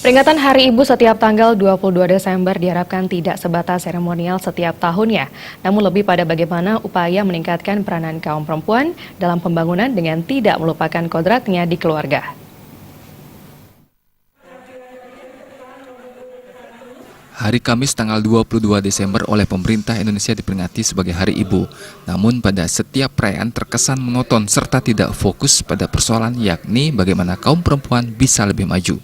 Peringatan Hari Ibu setiap tanggal 22 Desember diharapkan tidak sebatas seremonial setiap tahunnya, namun lebih pada bagaimana upaya meningkatkan peranan kaum perempuan dalam pembangunan dengan tidak melupakan kodratnya di keluarga. Hari Kamis tanggal 22 Desember oleh pemerintah Indonesia diperingati sebagai Hari Ibu. Namun pada setiap perayaan terkesan monoton serta tidak fokus pada persoalan yakni bagaimana kaum perempuan bisa lebih maju.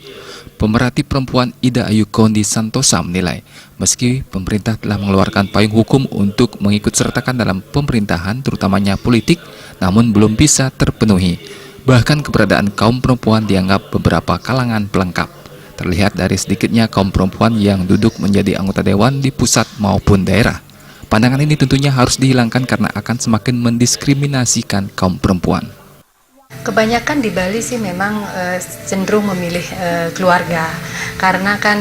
Pemerhati perempuan Ida Ayu Kondi Santosa menilai, meski pemerintah telah mengeluarkan payung hukum untuk mengikut sertakan dalam pemerintahan terutamanya politik, namun belum bisa terpenuhi. Bahkan keberadaan kaum perempuan dianggap beberapa kalangan pelengkap. Terlihat dari sedikitnya kaum perempuan yang duduk menjadi anggota dewan di pusat maupun daerah. Pandangan ini tentunya harus dihilangkan karena akan semakin mendiskriminasikan kaum perempuan. Kebanyakan di Bali sih memang cenderung memilih keluarga, karena kan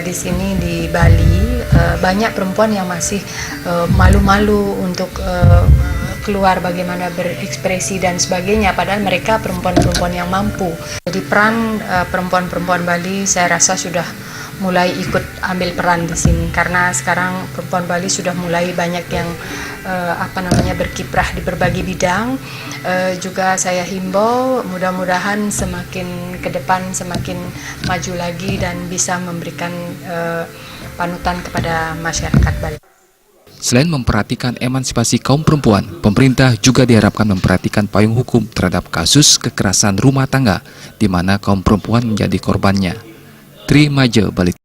di sini di Bali banyak perempuan yang masih malu-malu untuk keluar bagaimana berekspresi dan sebagainya, padahal mereka perempuan-perempuan yang mampu. Jadi peran perempuan-perempuan Bali saya rasa sudah mulai ikut ambil peran di sini, karena sekarang perempuan Bali sudah mulai banyak yang berkiprah di berbagai bidang. Juga saya himbau mudah-mudahan semakin ke depan semakin maju lagi dan bisa memberikan panutan kepada masyarakat Bali. Selain memperhatikan emansipasi kaum perempuan, pemerintah juga diharapkan memperhatikan payung hukum terhadap kasus kekerasan rumah tangga, di mana kaum perempuan menjadi korbannya. Tri Maje, Bali.